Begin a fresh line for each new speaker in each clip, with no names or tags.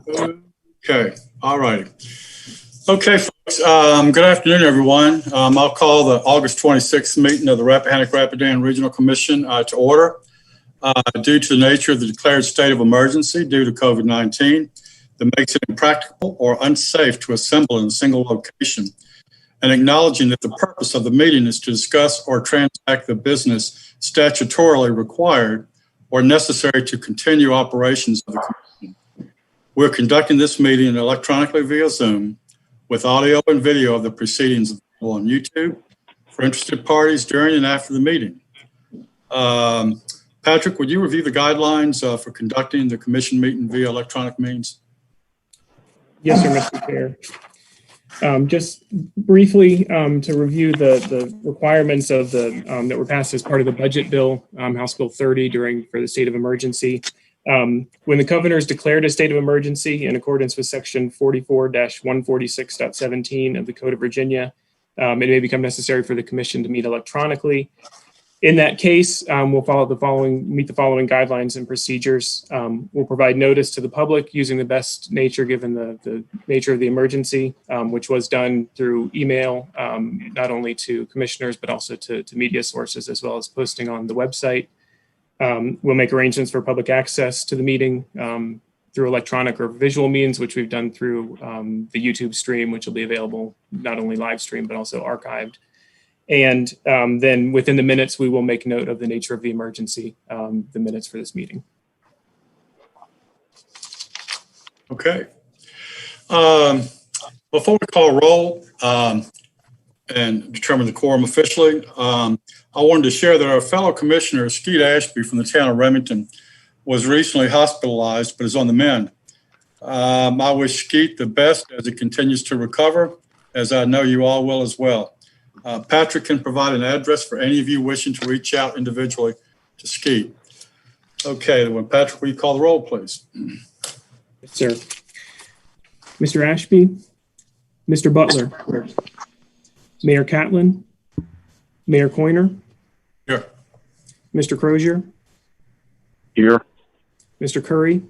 Okay, all right. Okay, folks, good afternoon, everyone. I'll call the August 26th meeting of the Rappahannock-Rapidan Regional Commission to order. Due to the nature of the declared state of emergency due to COVID-19 that makes it impractical or unsafe to assemble in a single location, and acknowledging that the purpose of the meeting is to discuss or transact the business statutorily required or necessary to continue operations of the Commission. We're conducting this meeting electronically via Zoom with audio and video of the proceedings available on YouTube for interested parties during and after the meeting. Patrick, would you review the guidelines for conducting the Commission meeting via electronic means?
Yes, sir, Mr. Chair. Just briefly to review the requirements of the that were passed as part of the budget bill, House Bill 30 for the state of emergency. When the governor is declared a state of emergency in accordance with section 44-146.17 of the Code of Virginia, it may become necessary for the commission to meet electronically. In that case, we'll meet the following guidelines and procedures. We'll provide notice to the public using the best nature given the nature of the emergency, which was done through email, not only to commissioners, but also to media sources, as well as posting on the website. We'll make arrangements for public access to the meeting through electronic or visual means, which we've done through the YouTube stream, which will be available not only live stream, but also archived. And then within the minutes, we will make note of the nature of the emergency, the minutes for this meeting.
Okay. Before we call roll and determine the quorum officially, I wanted to share that our fellow commissioner, Skeet Ashby from the town of Remington, was recently hospitalized, but is on the mend. I wish Skeet the best as he continues to recover, as I know you all will as well. Patrick can provide an address for any of you wishing to reach out individually to Skeet. Okay, then Patrick, will you call the roll, please?
Yes, sir. Mr. Ashby, Mr. Butler, Mayor Catlin, Mayor Coyner.
Here.
Mr. Crozier.
Here.
Mr. Curry.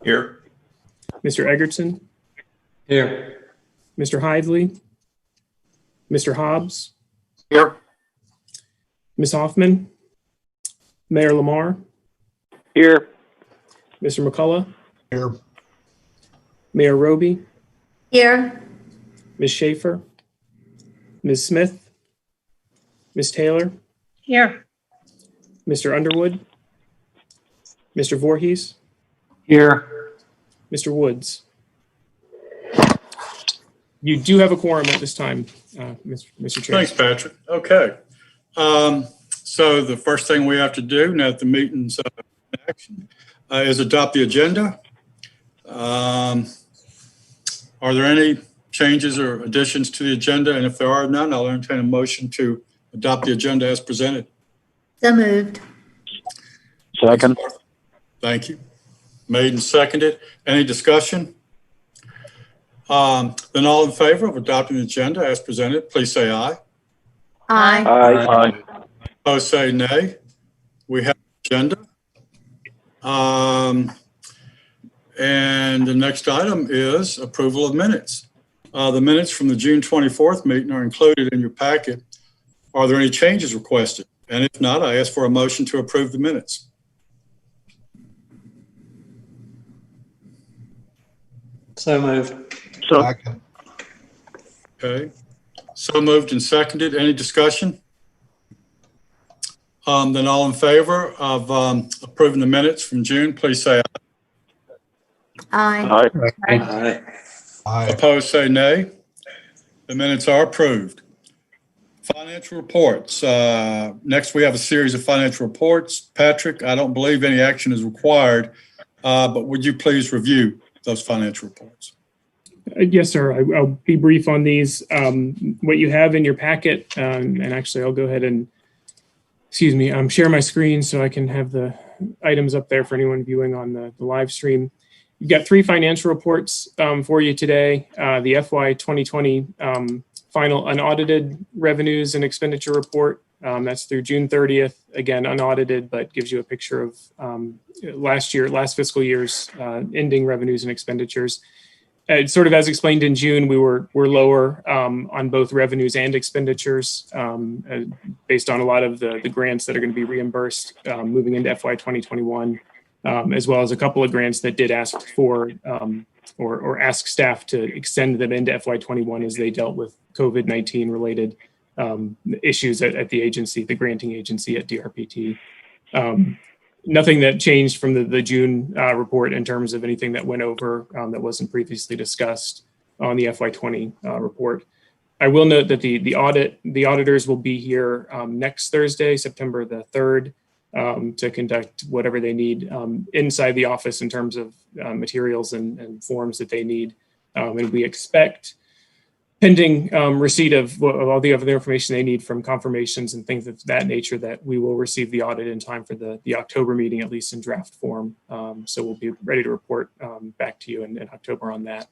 Here.
Mr. Eggertson.
Here.
Mr. Hively. Mr. Hobbs.
Here.
Ms. Hoffman. Mayor Lamar.
Here.
Mr. McCullough.
Here.
Mayor Roby.
Here.
Ms. Schaefer. Ms. Smith. Ms. Taylor.
Here.
Mr. Underwood. Mr. Voorhees.
Here.
Mr. Woods. You do have a quorum at this time, Mr. Chair.
Thanks, Patrick. Okay. So the first thing we have to do now that the meeting's in action is adopt the agenda. Are there any changes or additions to the agenda? And if there are none, I'll entertain a motion to adopt the agenda as presented.
So moved.
Second.
Thank you. Made and seconded. Any discussion? Then all in favor of adopting the agenda as presented, please say aye.
Aye.
Aye.
Opposed, say nay. We have the agenda. And the next item is approval of minutes. The minutes from the June 24th meeting are included in your packet. Are there any changes requested? And if not, I ask for a motion to approve the minutes.
So moved.
Okay. So moved and seconded. Any discussion? Then all in favor of approving the minutes from June, please say aye.
Aye.
Aye.
Opposed, say nay. The minutes are approved. Financial reports. Next, we have a series of financial reports. Patrick, I don't believe any action is required, but would you please review those financial reports?
Yes, sir. I'll be brief on these. What you have in your packet, and actually I'll go ahead and, share my screen so I can have the items up there for anyone viewing on the live stream. You've got three financial reports for you today. The FY 2020 final unaudited revenues and expenditure report, That's through June 30th. Again, unaudited, but gives you a picture of last fiscal year's ending revenues and expenditures. Sort of as explained in June, we're lower on both revenues and expenditures based on a lot of the grants that are going to be reimbursed moving into FY 2021, as well as a couple of grants that did ask for or ask staff to extend them into FY 21 as they dealt with COVID-19 related issues at the agency, the granting agency at DRPT. Nothing that changed from the June report in terms of anything that went over that wasn't previously discussed on the FY20 report. I will note that the auditors will be here next Thursday, September the 3rd, to conduct whatever they need inside the office in terms of materials and forms that they need. And we expect, pending receipt of all the other information they need from confirmations and things of that nature, that we will receive the audit in time for the October meeting, at least in draft form. So we'll be ready to report back to you in October on that.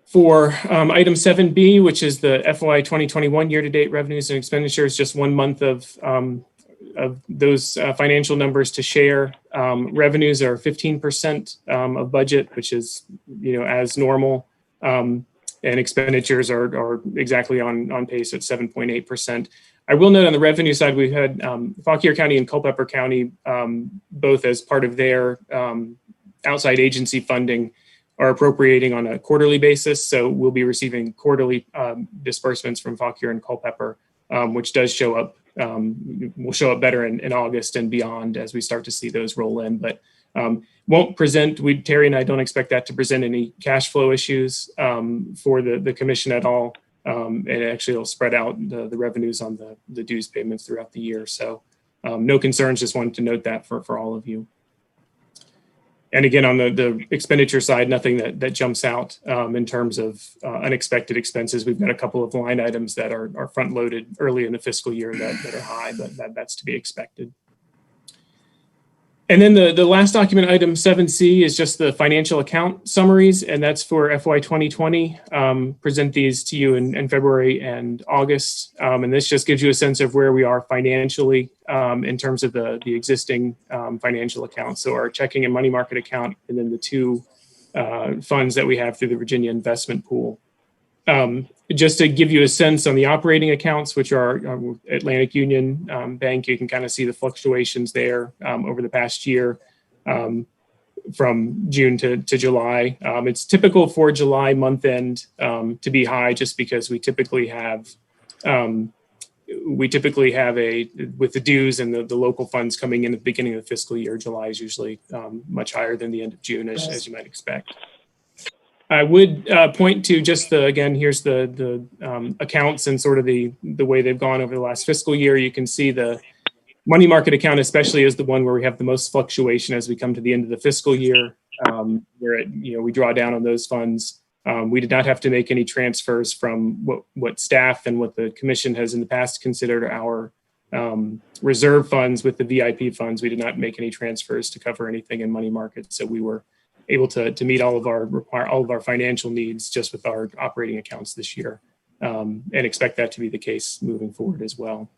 For item 7B, which is the FY 2021 year-to-date revenues and expenditures, just 1 month of those financial numbers to share. Revenues are 15% of budget, which is as normal. And expenditures are exactly on pace at 7.8%. I will note on the revenue side, we've had Fauquier County and Culpeper County, both as part of their outside agency funding, are appropriating on a quarterly basis. So we'll be receiving quarterly disbursements from Fauquier and Culpeper, which does show up, will show up better in August and beyond as we start to see those roll in. But won't present, Terry and I don't expect that to present any cash flow issues for the commission at all. And actually it'll spread out the revenues on the dues payments throughout the year. So no concerns, just wanted to note that for all of you. And again, on the expenditure side, nothing that jumps out in terms of unexpected expenses. We've got a couple of line items that are front loaded early in the fiscal year that are high, but that's to be expected. And then the last document, item 7C, is just the financial account summaries, and that's for FY 2020. Present these to you in February and August. And this just gives you a sense of where we are financially in terms of the existing financial accounts. So our checking and money market account, and then the two funds that we have through the Virginia Investment Pool. Just to give you a sense on the operating accounts, which are Atlantic Union Bank, you can kind of see the fluctuations there over the past year from June to July. It's typical for July month end to be high just because we typically have with the dues and the local funds coming in at the beginning of the fiscal year. July is usually much higher than the end of June, as you might expect. I would point to just again, here's the accounts and sort of the way they've gone over the last fiscal year. You can see the money market account especially is the one where we have the most fluctuation as we come to the end of the fiscal year, where we draw down on those funds. We did not have to make any transfers from what staff and what the commission has in the past considered our reserve funds with the VIP funds. We did not make any transfers to cover anything in money market, so we were able to meet all of our financial needs just with our operating accounts this year, and expect that to be the case moving forward as well.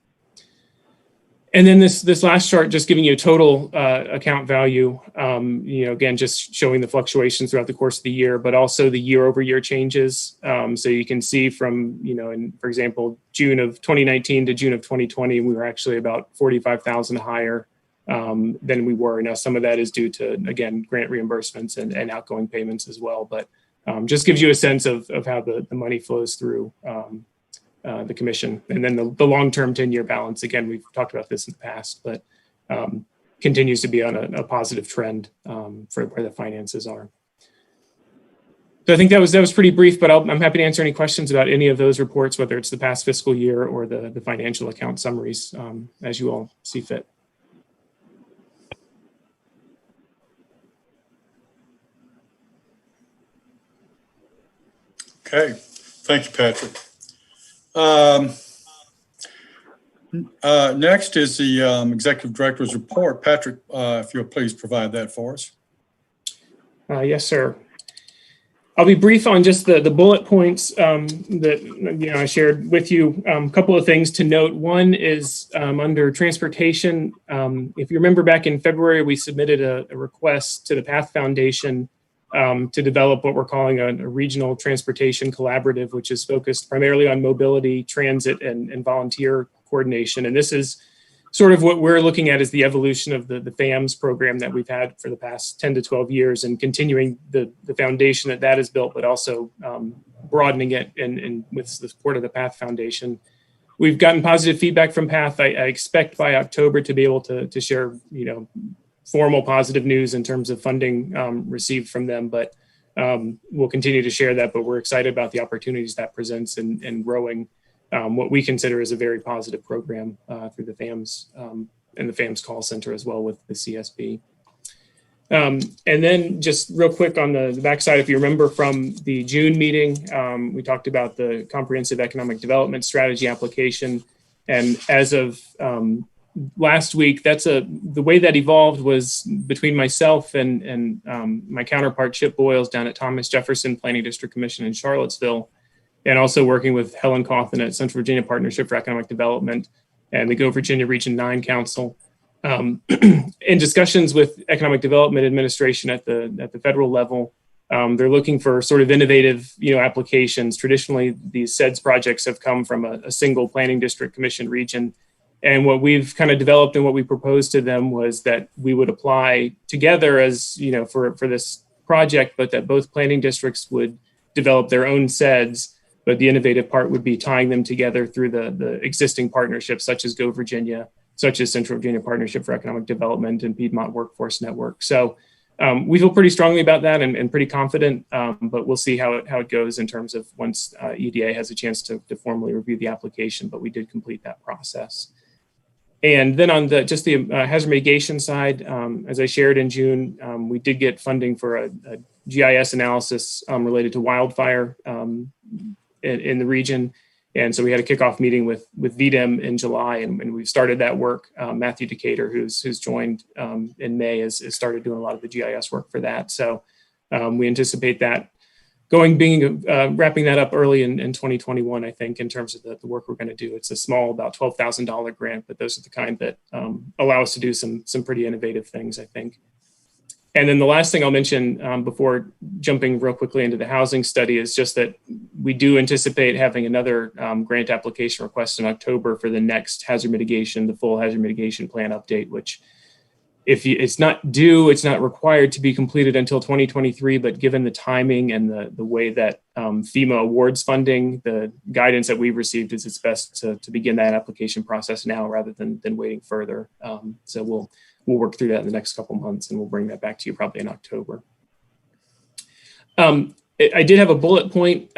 And then this last chart, just giving you a total account value, again, just showing the fluctuations throughout the course of the year, but also the year-over-year changes. So you can see from, for example, June of 2019 to June of 2020, we were actually about 45,000 higher than we were. Now, some of that is due to, again, grant reimbursements and outgoing payments as well, but just gives you a sense of how the money flows through the commission. And then the long-term 10-year balance, again, we've talked about this in the past, but continues to be on a positive trend for where the finances are. So I think that was pretty brief, but I'm happy to answer any questions about any of those reports, whether it's the past fiscal year or the financial account summaries, as you all see fit.
Okay, thank you, Patrick. Next is the Executive Director's report. Patrick, if you'll please provide that for us.
Yes, sir. I'll be brief on just the bullet points that I shared with you. A couple of things to note. One is under transportation. If you remember back in February, we submitted a request to the Path Foundation to develop what we're calling a regional transportation collaborative, which is focused primarily on mobility, transit, and volunteer coordination. And this is sort of what we're looking at is the evolution of the FAMS program that we've had for the past 10 to 12 years and continuing the foundation that is built, but also broadening it and with the support of the Path Foundation. We've gotten positive feedback from Path. I expect by October to be able to share, formal positive news in terms of funding received from them, but we'll continue to share that. But we're excited about the opportunities that presents and growing what we consider is a very positive program through the FAMS and the FAMS call center as well with the CSB. And then just real quick on the backside, if you remember from the June meeting, we talked about the comprehensive economic development strategy application. And as of last week, the way that evolved was between myself and my counterpart, Chip Boyles, down at Thomas Jefferson Planning District Commission in Charlottesville, and also working with Helen Cawthon at Central Virginia Partnership for Economic Development and the Go Virginia Region 9 Council. In discussions with Economic Development Administration at the federal level, they're looking for sort of innovative, applications. Traditionally, these SEDS projects have come from a single planning district commission region. And what we've kind of developed and what we proposed to them was that we would apply together as, for this project, but that both planning districts would develop their own SEDS. But the innovative part would be tying them together through the existing partnerships, such as Go Virginia, such as Central Virginia Partnership for Economic Development and Piedmont Workforce Network. So we feel pretty strongly about that and pretty confident, but we'll see how it goes in terms of once EDA has a chance to formally review the application, but we did complete that process. And then on the hazard mitigation side, as I shared in June, we did get funding for a GIS analysis related to wildfire in the region. And so we had a kickoff meeting with VDEM in July, and we've started that work. Matthew Decatur, who's joined in May, has started doing a lot of the GIS work for that. So we anticipate that wrapping that up early in 2021, I think, in terms of the work we're going to do. It's a small, about $12,000 grant, but those are the kind that allow us to do some pretty innovative things, I think. And then the last thing I'll mention before jumping real quickly into the housing study is just that we do anticipate having another grant application request in October for the next hazard mitigation, the full hazard mitigation plan update, which it's not due, it's not required to be completed until 2023, but given the timing and the way that FEMA awards funding, the guidance that we've received is it's best to begin that application process now rather than waiting further. So we'll work through that in the next couple months, and we'll bring that back to you probably in October. I did have a bullet point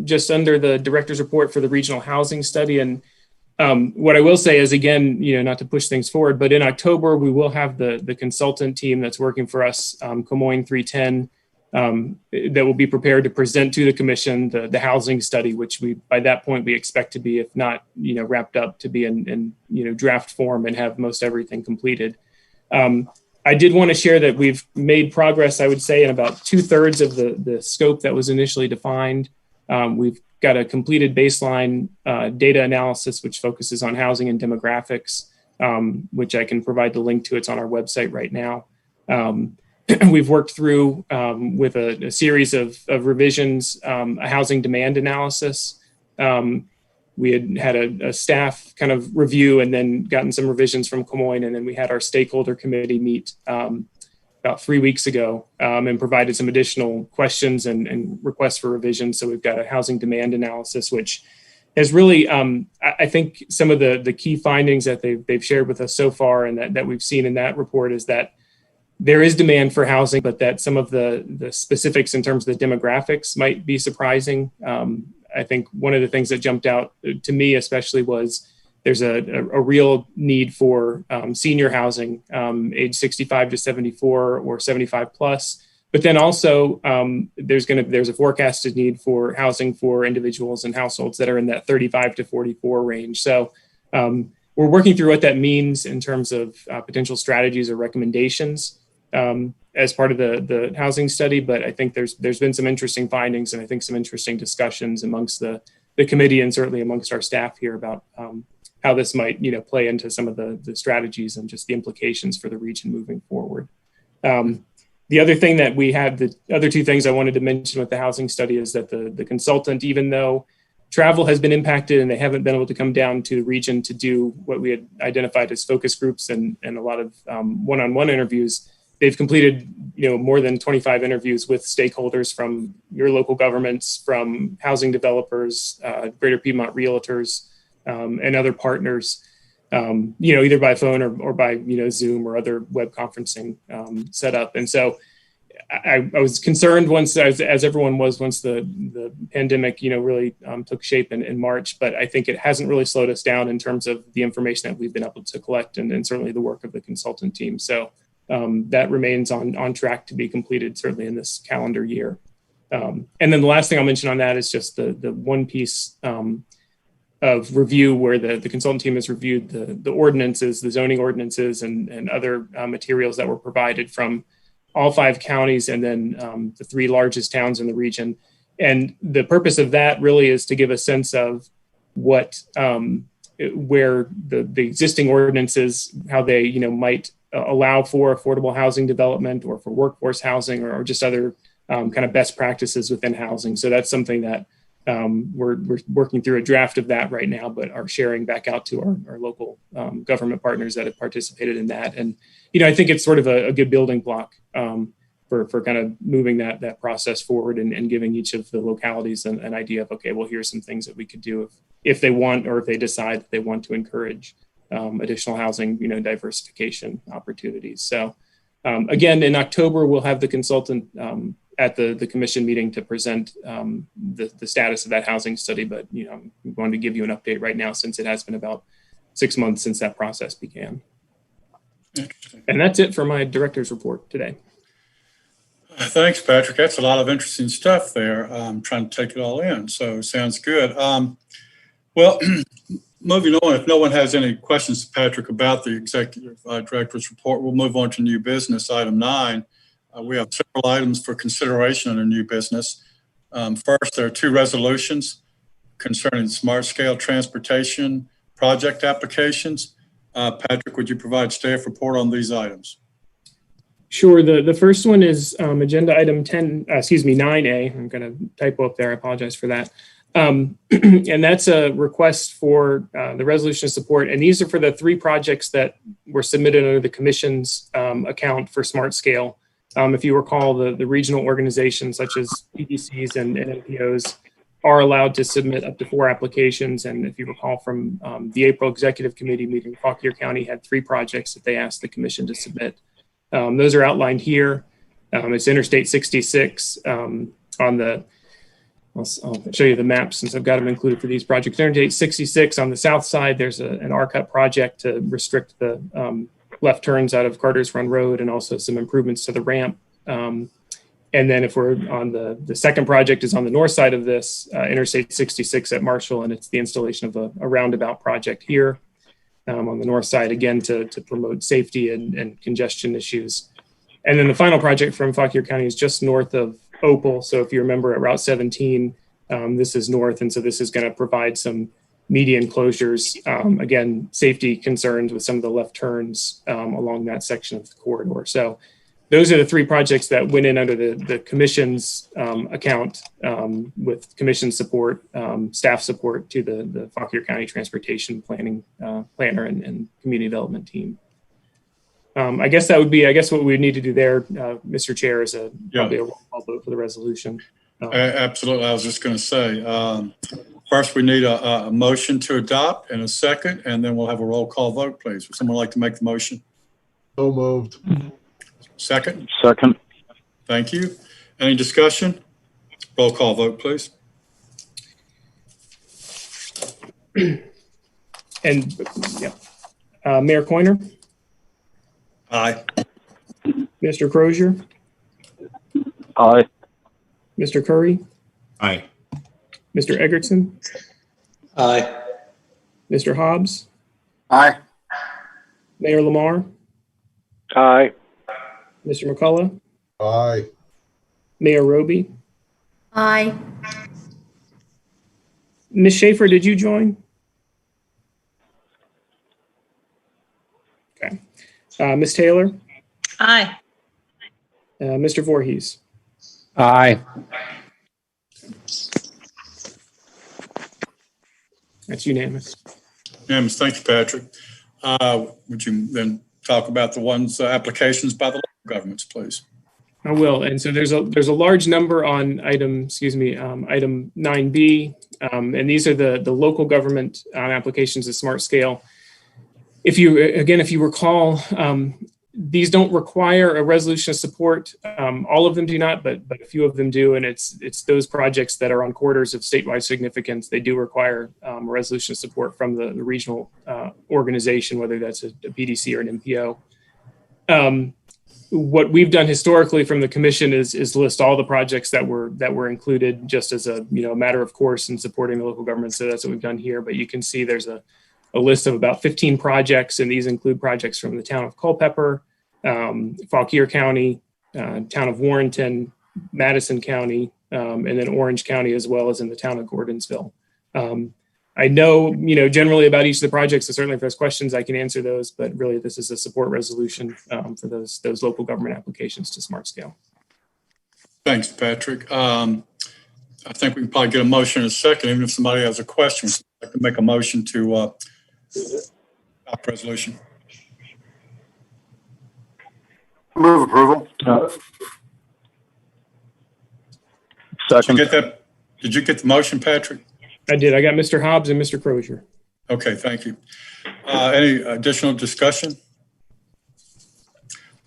just under the director's report for the regional housing study. And what I will say is, again, not to push things forward, but in October, we will have the consultant team that's working for us, Comoine 310, that will be prepared to present to the commission the housing study, which by that point we expect to be, if not wrapped up, to be in draft form and have most everything completed. I did want to share that we've made progress, I would say, in about 2/3 of the scope that was initially defined. We've got a completed baseline data analysis, which focuses on housing and demographics, which I can provide the link to. It's on our website right now. We've worked through with a series of revisions, a housing demand analysis. We had a staff kind of review and then gotten some revisions from Comoine. And then we had our stakeholder committee meet about 3 weeks ago and provided some additional questions and requests for revisions. So we've got a housing demand analysis, which has really, I think some of the key findings that they've shared with us so far and that we've seen in that report is that there is demand for housing, but that some of the specifics in terms of the demographics might be surprising. I think one of the things that jumped out to me especially was there's a real need for senior housing, age 65 to 74 or 75 plus. But then also there's a forecasted need for housing for individuals and households that are in that 35 to 44 range. So we're working through what that means in terms of potential strategies or recommendations. as part of the housing study, but I think there's been some interesting findings and I think some interesting discussions amongst the committee and certainly amongst our staff here about how this might, play into some of the strategies and just the implications for the region moving forward. The other thing that we had, the other two things I wanted to mention with the housing study is that the consultant, even though travel has been impacted and they haven't been able to come down to the region to do what we had identified as focus groups and a lot of one-on-one interviews, they've completed, more than 25 interviews with stakeholders from your local governments, from housing developers, Greater Piedmont Realtors, and other partners, either by phone or by, Zoom or other web conferencing setup. And so I was concerned once, as everyone was, once the pandemic, really took shape in March, but I think it hasn't really slowed us down in terms of the information that we've been able to collect and certainly the work of the consultant team. So that remains on track to be completed certainly in this calendar year. And then the last thing I'll mention on that is just the one piece of review where the consultant team has reviewed the ordinances, the zoning ordinances and other materials that were provided from all 5 counties and then the 3 largest towns in the region. And the purpose of that really is to give a sense of what, where the existing ordinances, how they, might allow for affordable housing development or for workforce housing or just other kind of best practices within housing. So that's something that we're working through a draft of that right now, but are sharing back out to our local government partners that have participated in that. And, I think it's sort of a good building block for kind of moving that process forward and giving each of the localities an idea of, okay, well, here's some things that we could do if they want, or if they decide that they want to encourage additional housing, diversification opportunities. So again, in October, we'll have the consultant at the commission meeting to present the status of that housing study. But, we wanted to give you an update right now since it has been about 6 months since that process began. And that's it for my director's report today.
Thanks, Patrick. That's a lot of interesting stuff there. I'm trying to take it all in. So sounds good. Well, moving on, if no one has any questions to Patrick about the executive director's report, we'll move on to new business, item 9. We have several items for consideration under new business. First, there are 2 resolutions concerning smart scale transportation project applications. Patrick, would you provide staff report on these items?
Sure. The first one is agenda item 9A. I'm going to typo up there. I apologize for that. And that's a request for the resolution of support. And these are for the 3 projects that were submitted under the commission's account for smart scale. If you recall, the regional organizations such as PDCs and NPOs are allowed to submit up to 4 applications. And if you recall from the April executive committee meeting, Fauquier County had 3 projects that they asked the commission to submit. Those are outlined here. It's Interstate 66 on the, I'll show you the map since I've got them included for these projects. Interstate 66 on the south side, there's an R-cut project to restrict the left turns out of Carter's Run Road and also some improvements to the ramp. And then if we're on the second project is on the north side of this, Interstate 66 at Marshall, and it's the installation of a roundabout project here on the north side, again, to promote safety and congestion issues. And then the final project from Fauquier County is just north of Opal. So if you remember at Route 17, this is north. And so this is going to provide some median closures, again, safety concerns with some of the left turns along that section of the corridor. So those are the 3 projects that went in under the commission's account with commission support, staff support to the Fauquier County Transportation Planning Planner and Community Development Team. I guess that would be, what we would need to do there, Mr. Chair, is probably a roll call vote for the resolution.
Absolutely. I was just going to say, first we need a motion to adopt and a second, and then we'll have a roll call vote, please. Would someone like to make the motion?
So moved.
Second?
Second.
Thank you. Any discussion? Roll call vote, please.
And Mayor Coiner?
Aye.
Mr. Crozier?
Aye.
Mr. Curry?
Aye.
Mr. Eggertson?
Aye.
Mr. Hobbs?
Aye.
Mayor Lamar?
Aye.
Mr. McCullough,
Aye.
Mayor Roby.
Aye.
Ms. Schaefer, did you join? Okay. Ms. Taylor,
Aye.
Mr. Voorhees.
Aye.
That's unanimous.
Unanimous. Thank you, Patrick. Would you then talk about the ones, applications by the local governments, please?
I will. And so there's a large number on item 9B, and these are the local government applications of Smart Scale. If you recall, these don't require a resolution of support. All of them do not, but a few of them do, and it's those projects that are on corridors of statewide significance. They do require a resolution of support from the regional organization, whether that's a PDC or an MPO. What we've done historically from the commission is list all the projects that were included just as a matter of course in supporting the local government. So that's what we've done here. But you can see there's a list of about 15 projects, and these include projects from the town of Culpeper, Fauquier County, town of Warrenton, Madison County, and then Orange County, as well as in the town of Gordonsville. I know, generally about each of the projects, so certainly if there's questions, I can answer those, but really this is a support resolution for those local government applications to Smart Scale.
Thanks, Patrick. I think we can probably get a motion in a second, even if somebody has a question. I'd like to make a motion to adopt resolution.
Move approval. Second.
Did you get the motion, Patrick?
I did. I got Mr. Hobbs and Mr. Crozier.
Okay, thank you. Any additional discussion?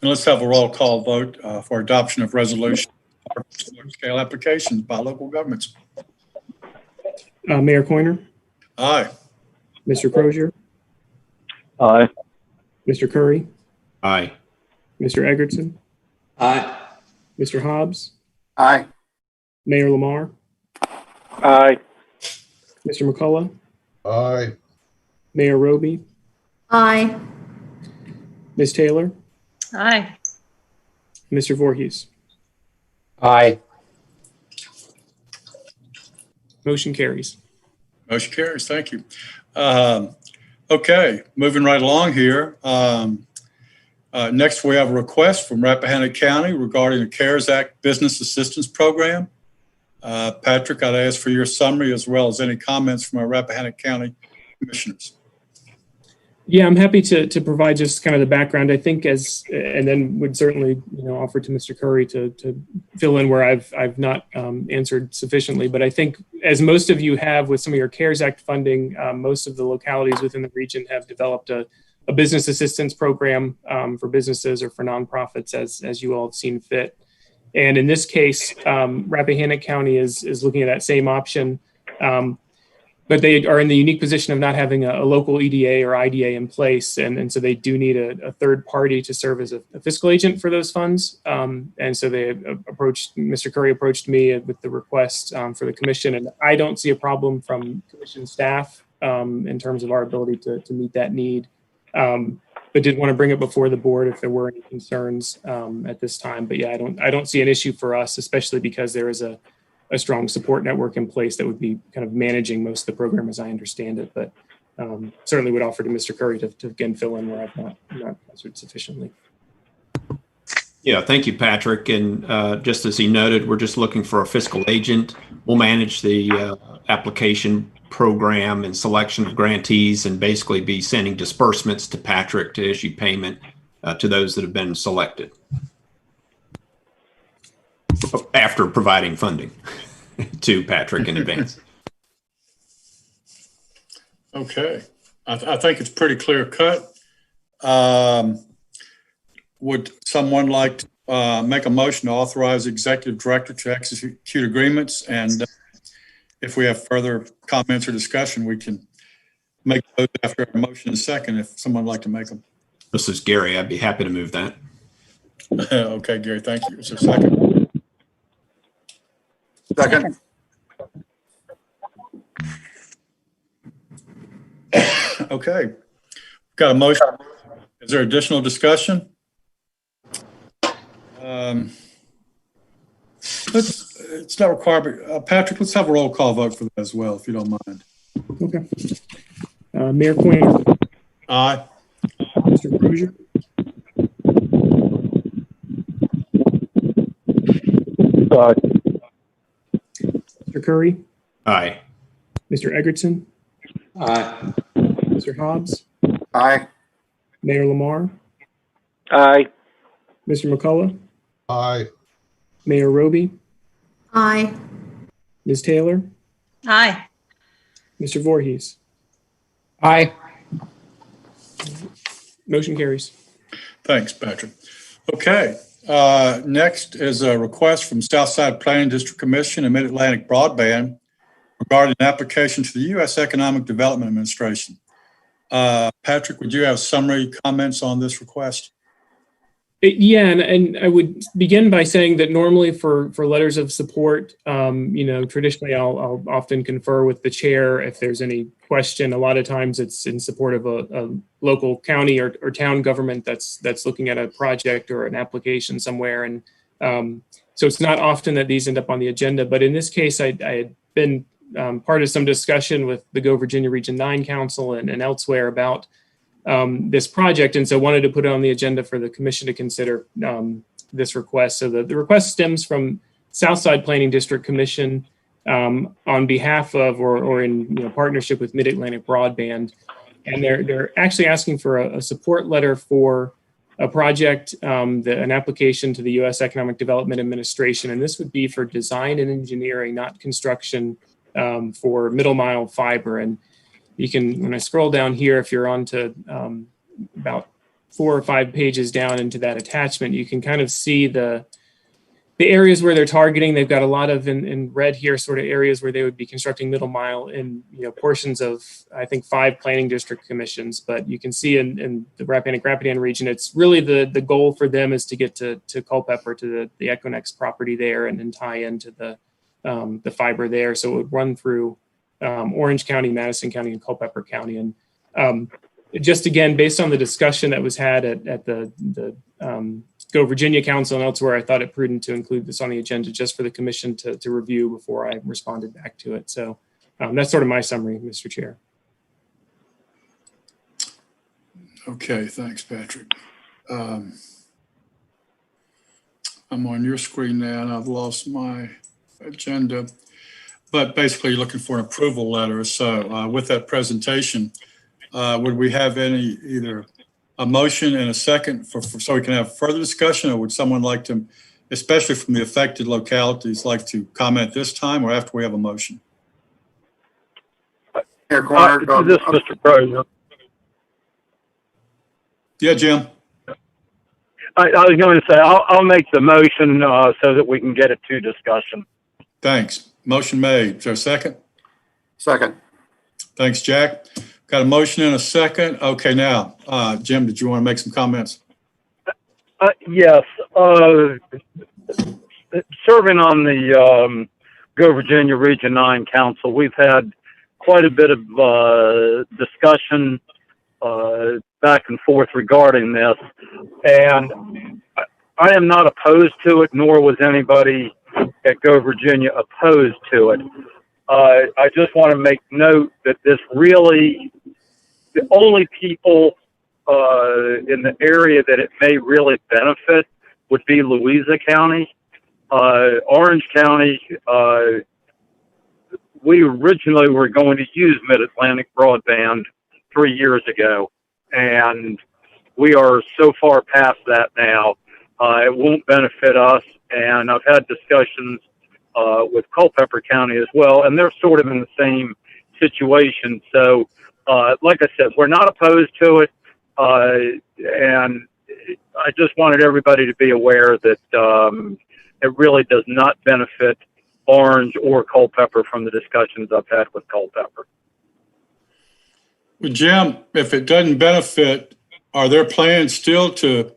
And let's have a roll call vote for adoption of resolution for scale applications by local governments.
Mayor Coiner,
Aye.
Mr. Crozier,
Aye.
Mr. Curry,
Aye.
Mr. Eggertson,
Aye.
Mr. Hobbs,
Aye.
Mayor Lamar,
Aye.
Mr. McCullough,
Aye.
Mayor Roby,
Aye.
Ms. Taylor,
Aye.
Mr. Voorhees.
Aye.
Motion carries.
Motion carries. Thank you. Okay, moving right along here. Next, we have a request from Rappahannock County regarding the CARES Act Business Assistance Program. Patrick, I'd ask for your summary as well as any comments from our Rappahannock County commissioners.
Yeah, I'm happy to provide just kind of the background. I think and then would certainly offer to Mr. Curry to fill in where I've not answered sufficiently. But I think as most of you have with some of your CARES Act funding, most of the localities within the region have developed a business assistance program for businesses or for nonprofits as you all have seen fit. And in this case, Rappahannock County is looking at that same option. But they are in the unique position of not having a local EDA or IDA in place. And so they do need a third party to serve as a fiscal agent for those funds. And so Mr. Curry approached me with the request for the commission. And I don't see a problem from commission staff in terms of our ability to meet that need. But did want to bring it before the board if there were any concerns at this time. But yeah, I don't see an issue for us, especially because there is a strong support network in place that would be kind of managing most of the program as I understand it. But certainly would offer to Mr. Curry to again fill in where I've not answered sufficiently.
Yeah, thank you, Patrick. And just as he noted, we're just looking for a fiscal agent. We'll manage the application program and selection of grantees and basically be sending disbursements to Patrick to issue payment to those that have been selected after providing funding to Patrick in advance.
Okay, I think it's pretty clear cut. Would someone like to make a motion to authorize the executive director to execute agreements? And if we have further comments or discussion, we can make those after a motion and second if someone would like to make them.
This is Gary. I'd be happy to move that.
Okay, Gary, thank you. Is there a second?
Second.
Okay, got a motion. Is there additional discussion? It's not required, but Patrick, let's have a roll call vote for that as well, if you don't mind.
Okay. Mayor Quinn.
Aye.
Mr. Crozier. Mr. Curry.
Aye.
Mr. Eggerton.
Aye.
Mr. Hobbs.
Aye.
Mayor Lamar.
Aye.
Mr. McCullough.
Aye.
Mayor Roby.
Aye.
Ms. Taylor.
Aye.
Mr. Voorhees.
Aye.
Motion carries.
Thanks, Patrick. Okay, next is a request from Southside Planning District Commission and Mid-Atlantic Broadband regarding an application to the U.S. Economic Development Administration. Patrick, would you have summary comments on this request?
Yeah, and I would begin by saying that normally for letters of support, traditionally I'll often confer with the chair if there's any question. A lot of times it's in support of a local county or town government that's looking at a project or an application somewhere. And so it's not often that these end up on the agenda. But in this case, I had been part of some discussion with the Go Virginia Region 9 Council and elsewhere about this project, and so wanted to put it on the agenda for the commission to consider this request. So the request stems from Southside Planning District Commission on behalf of or in partnership with Mid-Atlantic Broadband, and they're actually asking for a support letter for a project, an application to the U.S. Economic Development Administration, and this would be for design and engineering, not construction, for middle mile fiber. And you can, when I scroll down here, if you're on to about 4 or 5 pages down into that attachment, you can kind of see the areas where they're targeting. They've got a lot of in red here, sort of areas where they would be constructing middle mile in portions of, I think, 5 planning district commissions. But you can see in the Rappahannock-Rapidan region, it's really the goal for them is to get to Culpeper, to the Equinix property there, and then tie into the fiber there. So it would run through Orange County, Madison County, and Culpeper County. And just again, based on the discussion that was had at the Go Virginia Council and elsewhere, I thought it prudent to include this on the agenda just for the commission to review before I responded back to it. So that's sort of my summary, Mr. Chair.
Okay, thanks, Patrick. I'm on your screen now, and I've lost my agenda. But basically, you're looking for an approval letter. So with that presentation, would we have either a motion and a second so we can have further discussion, or would someone like to, especially from the affected localities, like to comment this time or after we have a motion?
This is Mr. Crozier.
Yeah, Jim.
I was going to say I'll make the motion so that we can get it to discussion.
Thanks. Motion made. Is there a second?
Second.
Thanks, Jack. Got a motion and a second. Okay, now, Jim, did you want to make some comments?
Yes. Serving on the Go Virginia Region 9 Council, we've had quite a bit of discussion back and forth regarding this, and I am not opposed to it, nor was anybody at Go Virginia opposed to it. I just want to make note that this really, the only people in the area that it may really benefit would be Louisa County. Orange County, we originally were going to use Mid-Atlantic Broadband 3 years ago, and we are so far past that now. It won't benefit us, and I've had discussions with Culpeper County as well, and they're sort of in the same situation. So, like I said, we're not opposed to it, and I just wanted everybody to be aware that it really does not benefit Orange or Culpeper from the discussions I've had with Culpeper.
Well, Jim, if it doesn't benefit, are there plans still to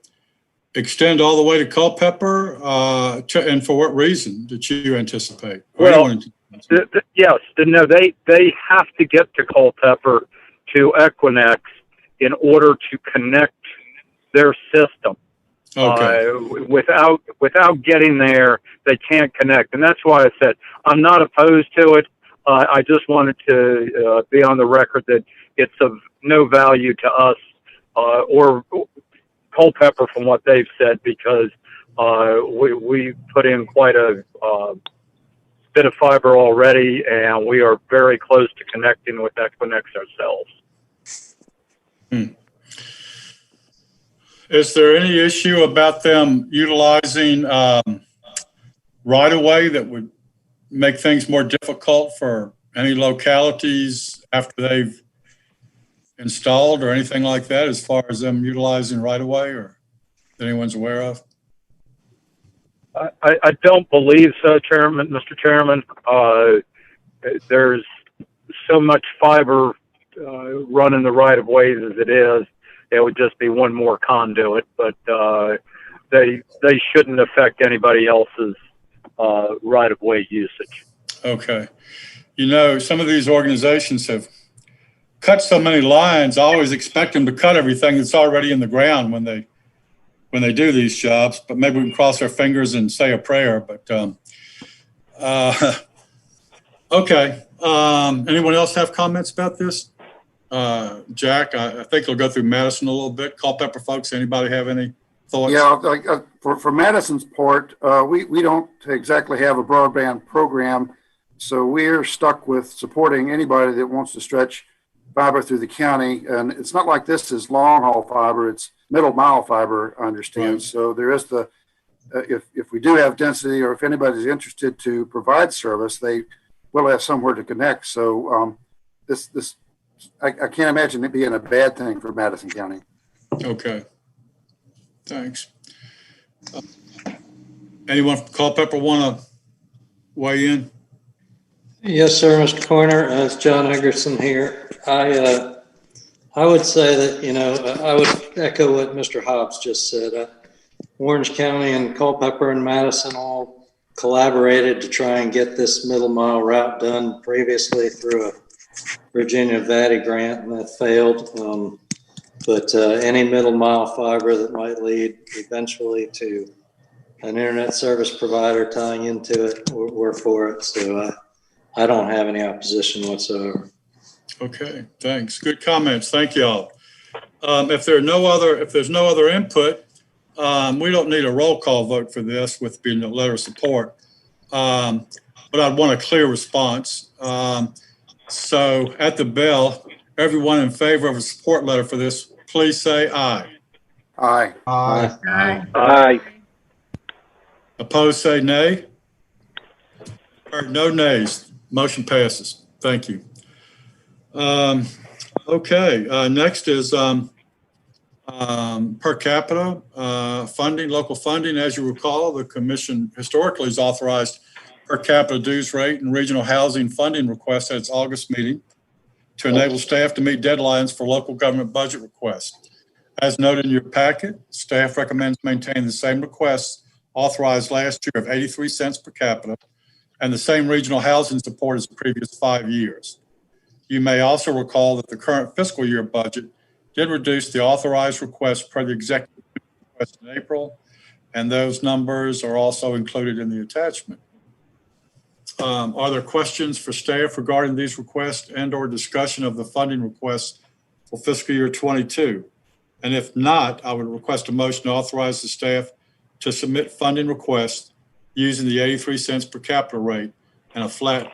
extend all the way to Culpeper? And for what reason did you anticipate?
Well, yes, no, they have to get to Culpeper to Equinix in order to connect their system.
Okay.
Without getting there, they can't connect, and that's why I said I'm not opposed to it. I just wanted to be on the record that it's of no value to us or Culpeper from what they've said, because we put in quite a bit of fiber already, and we are very close to connecting with Equinix ourselves.
Is there any issue about them utilizing right-of-way that would make things more difficult for any localities after they've installed or anything like that, as far as them utilizing right-of-way, or that anyone's aware of?
I don't believe so, Mr. Chairman. There's so much fiber running the right-of-ways as it is. It would just be one more conduit, but they shouldn't affect anybody else's right-of-way usage.
Okay. You know, some of these organizations have cut so many lines. I always expect them to cut everything that's already in the ground when they do these jobs, but maybe we can cross our fingers and say a prayer. But okay. Anyone else have comments about this? Jack, I think it'll go through Madison a little bit. Culpeper folks, anybody have any thoughts?
Yeah, for Madison's part, we don't exactly have a broadband program, so we're stuck with supporting anybody that wants to stretch fiber through the county. And it's not like this is long haul fiber; it's middle mile fiber, I understand. Right. So there is the if we do have density, or if anybody's interested to provide service, they will have somewhere to connect. So I can't imagine it being a bad thing for Madison County.
Okay. Thanks. Anyone from Culpeper want to weigh in?
Yes, sir, Mr. Pointer. It's John Eggerson here. I would say that, I would echo what Mr. Hobbs just said. Orange County and Culpeper and Madison all collaborated to try and get this middle mile route done previously through a Virginia VATI grant, and that failed. But any middle mile fiber that might lead eventually to an internet service provider tying into it, we're for it. So I don't have any opposition whatsoever.
Okay, thanks. Good comments. Thank you all. If there's no other input, we don't need a roll call vote for this with being a letter of support. But I'd want a clear response. So at the bell, everyone in favor of a support letter for this, please say aye.
Aye.
Aye.
Aye.
Opposed, say nay. Heard no nays. Motion passes. Thank you. Okay, next is per capita funding, local funding. As you recall, the commission historically has authorized per capita dues rate and regional housing funding requests at its August meeting to enable staff to meet deadlines for local government budget requests. As noted in your packet, staff recommends maintaining the same requests authorized last year of 83 cents per capita and the same regional housing support as the previous 5 years. You may also recall that the current fiscal year budget did reduce the authorized request per the executive request in April, and those numbers are also included in the attachment. Are there questions for staff regarding these requests and or discussion of the funding requests for fiscal year 22? And if not, I would request a motion to authorize the staff to submit funding requests using the 83 cents per capita rate and a flat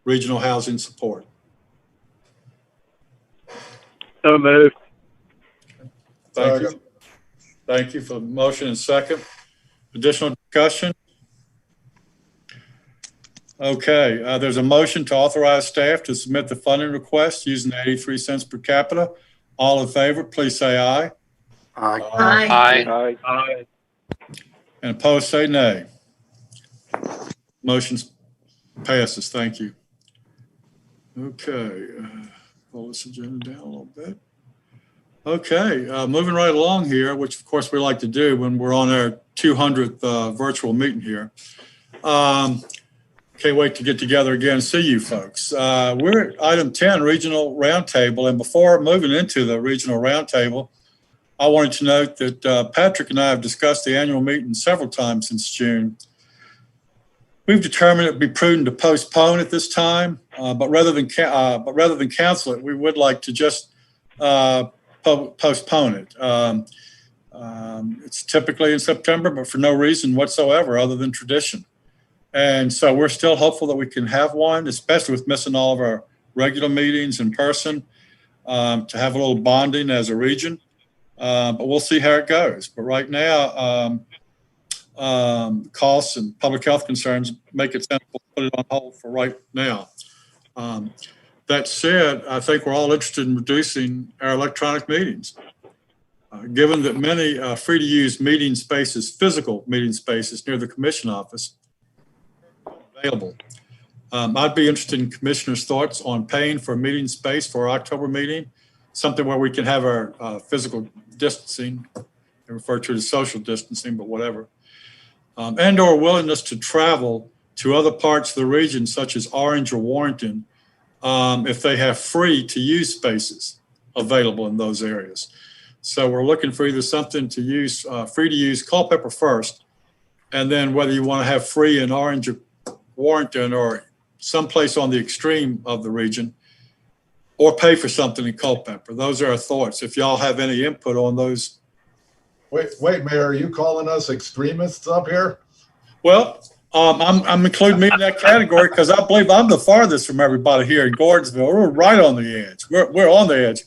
regional housing support.
So moved.
Thank you. Thank you for the motion and second. Additional discussion? Okay, there's a motion to authorize staff to submit the funding request using the 83 cents per capita. All in favor, please say aye.
Aye.
Aye.
Aye. Aye.
And opposed, say nay. Motion passes. Thank you. Okay, pull this agenda down a little bit. Okay, moving right along here, which of course we like to do when we're on our 200th virtual meeting here. Can't wait to get together again and see you folks. We're at item 10, Regional Roundtable. And before moving into the Regional Roundtable, I wanted to note that Patrick and I have discussed the annual meeting several times since June. We've determined it would be prudent to postpone at this time, but rather than cancel it, we would like to just postpone it. It's typically in September, but for no reason whatsoever other than tradition. And so we're still hopeful that we can have one, especially with missing all of our regular meetings in person, to have a little bonding as a region. But we'll see how it goes. But right now, costs and public health concerns make it sensible to put it on hold for right now. That said, I think we're all interested in reducing our electronic meetings. Given that many free-to-use meeting spaces, physical meeting spaces near the commission office are available. I'd be interested in commissioners' thoughts on paying for a meeting space for our October meeting, something where we can have our physical distancing, I refer to it as social distancing, but whatever, and or willingness to travel to other parts of the region, such as Orange or Warrenton, if they have free-to-use spaces available in those areas. So we're looking for either something to use, free to use Culpeper first, and then whether you want to have free in Orange or Warrenton or someplace on the extreme of the region, or pay for something in Culpeper. Those are our thoughts. If y'all have any input on those.
Wait, Mayor, are you calling us extremists up here?
Well, I'm including me in that category because I believe I'm the farthest from everybody here in Gordonsville. We're right on the edge. We're on the edge.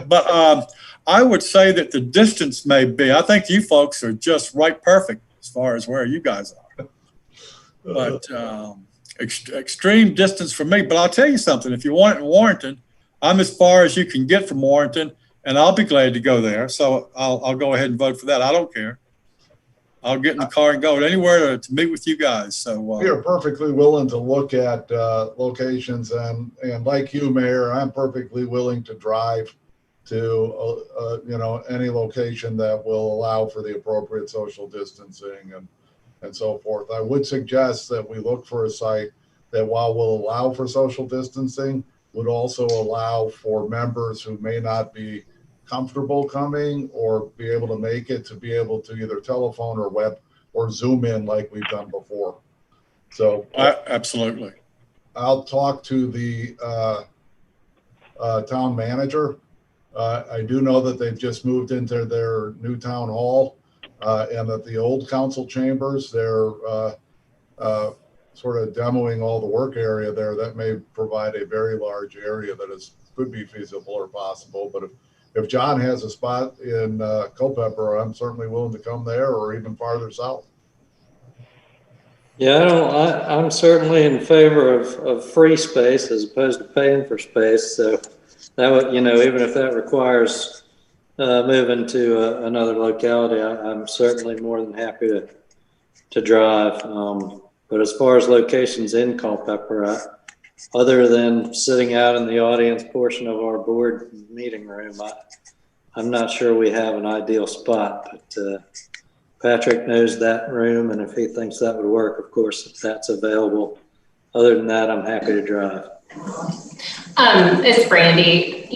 But I would say that the distance may be, I think you folks are just right perfect as far as where you guys are. But extreme distance for me. But I'll tell you something, if you want it in Warrenton, I'm as far as you can get from Warrenton, and I'll be glad to go there. So I'll go ahead and vote for that. I don't care. I'll get in the car and go anywhere to meet with you guys. So
we are perfectly willing to look at locations, and like you, Mayor, I'm perfectly willing to drive to any location that will allow for the appropriate social distancing and so forth. I would suggest that we look for a site that, while will allow for social distancing, would also allow for members who may not be comfortable coming or be able to make it, to be able to either telephone or web or Zoom in like we've done before. So
absolutely.
I'll talk to the town manager. I do know that they've just moved into their new town hall, and that the old council chambers, they're sort of demoing all the work area there. That may provide a very large area that could be feasible or possible. But if John has a spot in Culpeper, I'm certainly willing to come there, or even farther south.
Yeah, I'm certainly in favor of free space as opposed to paying for space. So that would, even if that requires moving to another locality, I'm certainly more than happy to drive. But as far as locations in Culpeper, other than sitting out in the audience portion of our board meeting room, I'm not sure we have an ideal spot. But Patrick knows that room, and if he thinks that would work, of course, if that's available. Other than that, I'm happy to drive.
It's Brandy.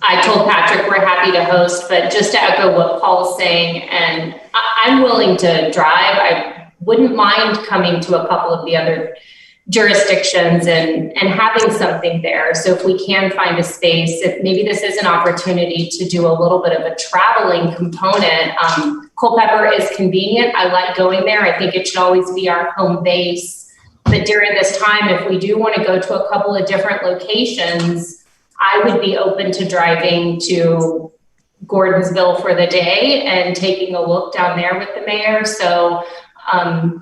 I told Patrick we're happy to host, but just to echo what Paul's saying, and I'm willing to drive. I wouldn't mind coming to a couple of the other jurisdictions and having something there. So if we can find a space, if maybe this is an opportunity to do a little bit of a traveling component. Culpeper is convenient. I like going there. I think it should always be our home base. But during this time, if we do want to go to a couple of different locations, I would be open to driving to Gordonsville for the day and taking a look down there with the mayor. So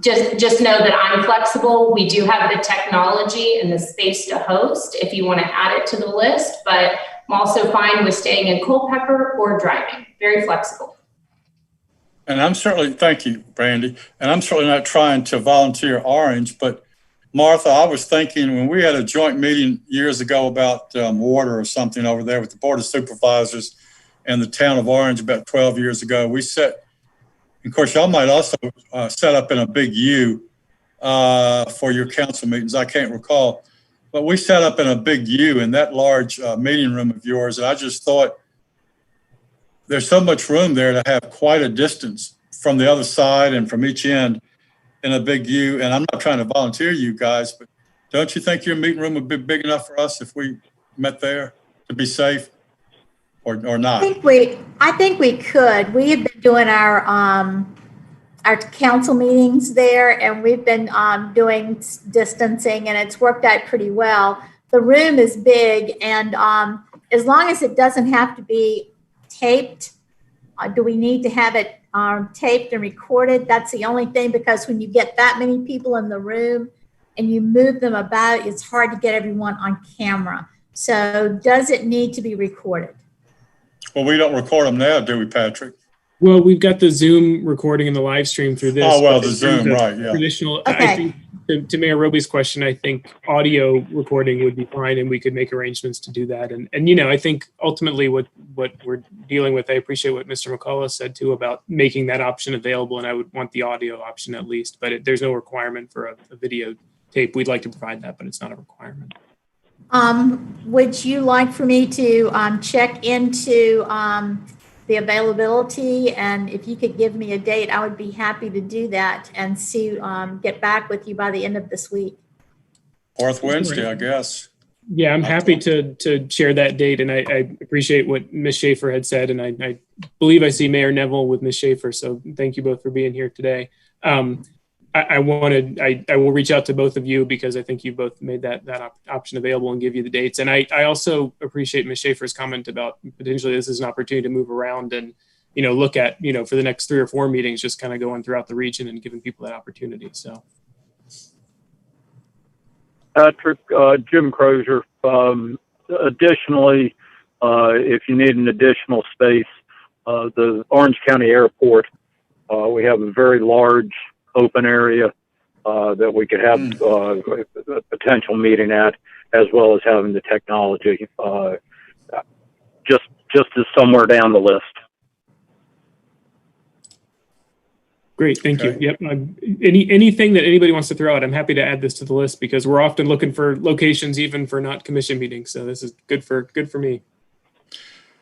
just know that I'm flexible. We do have the technology and the space to host if you want to add it to the list, but I'm also fine with staying in Culpeper or driving. Very flexible.
And I'm certainly, thank you, Brandy. And I'm certainly not trying to volunteer Orange, but Martha, I was thinking when we had a joint meeting years ago about water or something over there with the Board of Supervisors and the town of Orange about 12 years ago, we set, of course, y'all might also set up in a big U for your council meetings. I can't recall, but we set up in a big U in that large meeting room of yours. And I just thought there's so much room there to have quite a distance from the other side and from each end in a big U. And I'm not trying to volunteer you guys, but don't you think your meeting room would be big enough for us if we met there to be safe, or not?
I think we could. We have been doing our council meetings there, and we've been doing distancing, and it's worked out pretty well. The room is big, and as long as it doesn't have to be taped, do we need to have it taped and recorded? That's the only thing, because when you get that many people in the room and you move them about, it's hard to get everyone on camera. So does it need to be recorded?
Well, we don't record them now, do we, Patrick?
Well, we've got the Zoom recording and the live stream through this.
Oh, well, the Zoom, right, yeah.
Traditional,
Okay.
I think, to Mayor Roby's question, I think audio recording would be fine, and we could make arrangements to do that. And I think ultimately what we're dealing with, I appreciate what Mr. McCullough said too about making that option available, and I would want the audio option at least, but there's no requirement for a video tape. We'd like to provide that, but it's not a requirement.
Would you like for me to check into the availability, and if you could give me a date, I would be happy to do that and get back with you by the end of this week.
Fourth Wednesday, I guess.
Yeah, I'm happy to share that date, and I appreciate what Ms. Schaefer had said, and I believe I see Mayor Neville with Ms. Schaefer, so thank you both for being here today. I will reach out to both of you because I think you both made that option available and give you the dates. And I also appreciate Ms. Schaefer's comment about potentially this is an opportunity to move around and, look at, for the next 3 or 4 meetings, just kind of going throughout the region and giving people that opportunity. So.
Patrick, Jim Crozier. Additionally, if you need an additional space, the Orange County Airport, we have a very large open area that we could have a potential meeting at, as well as having the technology, just as somewhere down the list.
Great, thank
Okay.
you. Yep. Anything that anybody wants to throw out, I'm happy to add this to the list because we're often looking for locations even for not commission meetings. So this is good for me.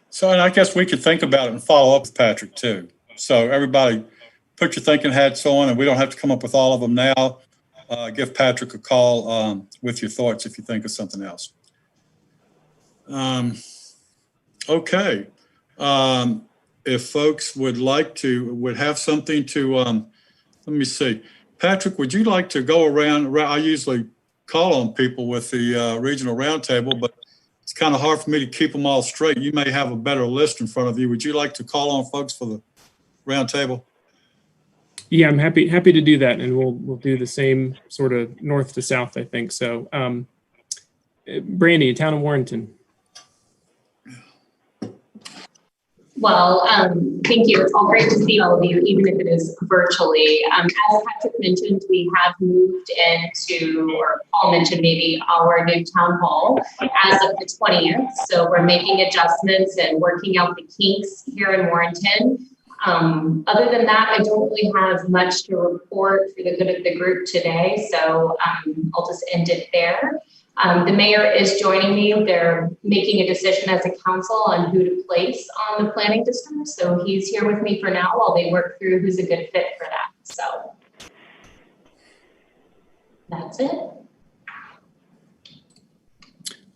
So, and I guess we could think about it and follow up with Patrick too. So everybody put your thinking hats on, and we don't have to come up with all of them now. Give Patrick a call with your thoughts if you think of something else. Okay. If folks would have something to, let me see. Patrick, would you like to go around? I usually call on people with the regional roundtable, but it's kind of hard for me to keep them all straight. You may have a better list in front of you. Would you like to call on folks for the roundtable?
Yeah, I'm happy to do that, and we'll do the same sort of north to south, I think. So, Brandy, Town of Warrenton.
Well, thank you. It's all great to see all of you, even if it is virtually. As Patrick mentioned, we have moved into, or Paul mentioned maybe, our new town hall as of the 20th. So we're making adjustments and working out the kinks here in Warrenton. Other than that, I don't really have much to report for the good of the group today. So I'll just end it there. The mayor is joining me. They're making a decision as a council on who to place on the planning district. So he's here with me for now while they work through who's a good fit for that. So that's it.